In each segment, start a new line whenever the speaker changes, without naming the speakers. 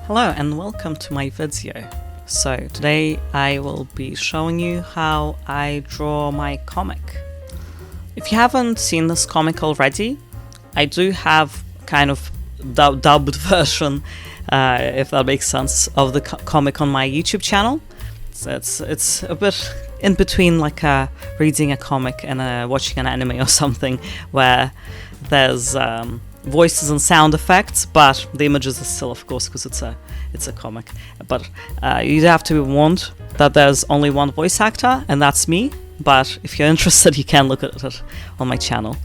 Hello and welcome to my video. So today I will be showing you how I draw my comic. If you haven't seen this comic already, I do have kind of dubbed version, if that makes sense, of the comic on my YouTube channel. So it's a bit in between like reading a comic and watching an anime or something, where there's voices and sound effects, but the images are still, of course, because it's a comic. But you have to be warned that there's only one voice actor, and that's me. But if you're interested, you can look at it on my channel.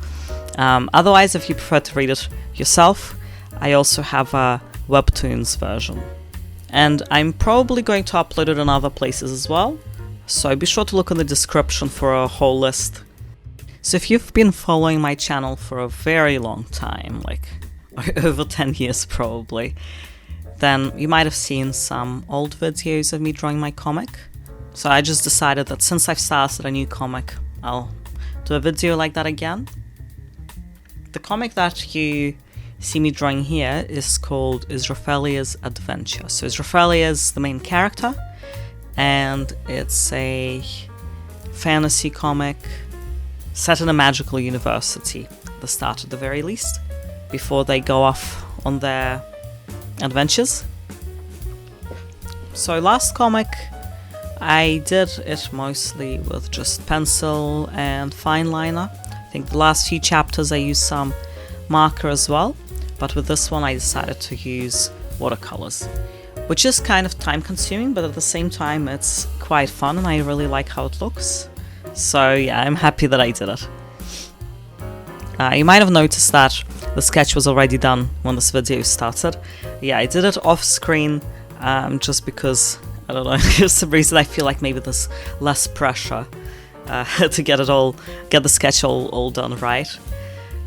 Otherwise, if you prefer to read it yourself, I also have a webtoons version, and I'm probably going to upload it in other places as well. So be sure to look in the description for a whole list. So if you've been following my channel for a very long time, like over 10 years probably, then you might have seen some old videos of me drawing my comic. So I just decided that since I've started a new comic, I'll do a video like that again. The comic that you see me drawing here is called Israphaellia's Adventure. So Israphaellia is the main character, and it's a fantasy comic set in a magical university, the start at the very least, before they go off on their adventures. So last comic, I did it mostly with just pencil and fine liner. I think the last few chapters I used some marker as well, but with this one I decided to use watercolors, which is kind of time consuming, but at the same time it's quite fun and I really like how it looks. So yeah, I'm happy that I did it. You might have noticed that the sketch was already done when this video started. Yeah, I did it off screen just because, I don't know, for some reason I feel like maybe there's less pressure to get the sketch all done right.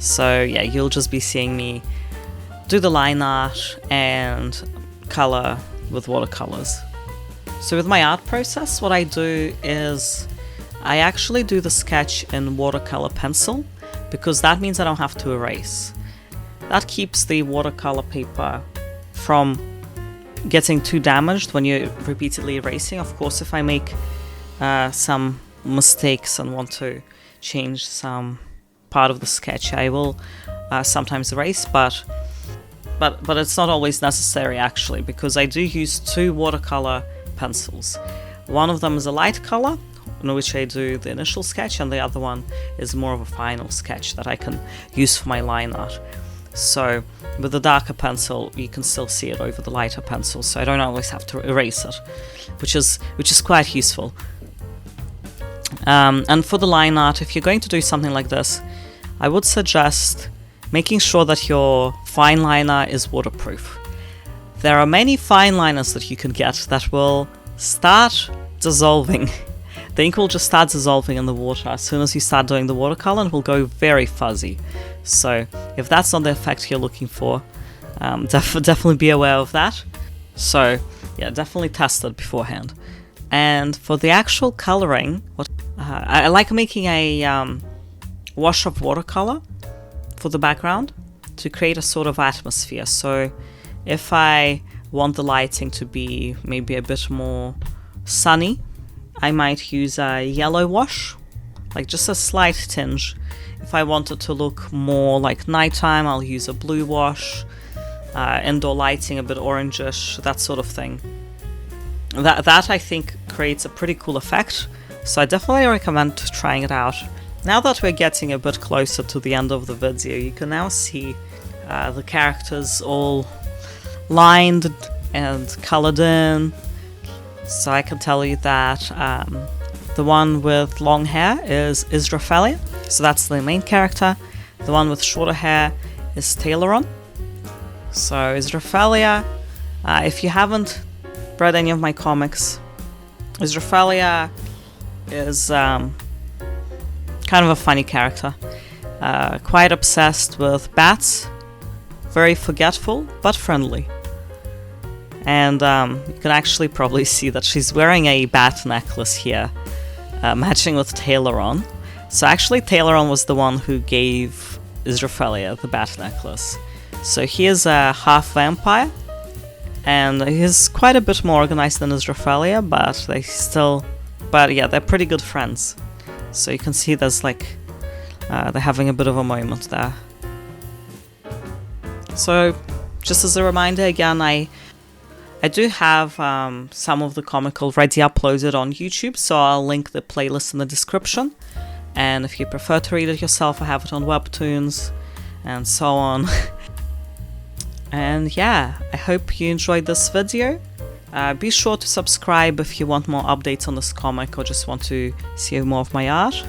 So yeah, you'll just be seeing me do the line art and color with watercolors. So with my art process, what I do is I actually do the sketch in watercolor pencil, because that means I don't have to erase. That keeps the watercolor paper from getting too damaged when you're repeatedly erasing. Of course, if I make some mistakes and want to change some part of the sketch, I will sometimes erase, but it's not always necessary actually, because I do use two watercolor pencils. One of them is a light color, in which I do the initial sketch, and the other one is more of a final sketch that I can use for my line art. So with the darker pencil, you can still see it over the lighter pencil, so I don't always have to erase it, which is quite useful. And for the line art, if you're going to do something like this, I would suggest making sure that your fine liner is waterproof. There are many fine liners that you can get that will start dissolving. The ink will just start dissolving in the water as soon as you start doing the watercolor, and it will go very fuzzy. So if that's not the effect you're looking for, definitely be aware of that. So yeah, definitely test it beforehand. And for the actual coloring, I like making a wash of watercolor for the background to create a sort of atmosphere. So if I want the lighting to be maybe a bit more sunny, I might use a yellow wash, like just a slight tinge. If I want it to look more like nighttime, I'll use a blue wash. Indoor lighting, a bit orangish, that sort of thing. That I think creates a pretty cool effect, so I definitely recommend trying it out. Now that we're getting a bit closer to the end of the video, you can now see the characters all lined and colored in. So I can tell you that the one with long hair is Israphaellia, so that's the main character. The one with shorter hair is Tayloron. So Israphaellia, if you haven't read any of my comics, Israphaellia is kind of a funny character, quite obsessed with bats, very forgetful but friendly. And you can actually probably see that she's wearing a bat necklace here, matching with Tayloron. So actually Tayloron was the one who gave Israphaellia the bat necklace. So he is a half vampire, and he's quite a bit more organized than Israphaellia, but yeah, they're pretty good friends. So you can see there's like they're having a bit of a moment there. So just as a reminder again, I do have some of the comic already uploaded on YouTube, so I'll link the playlist in the description. And if you prefer to read it yourself, I have it on webtoons and so on. And yeah, I hope you enjoyed this video. Be sure to subscribe if you want more updates on this comic or just want to see more of my art.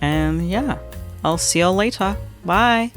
And yeah, I'll see you all later. Bye!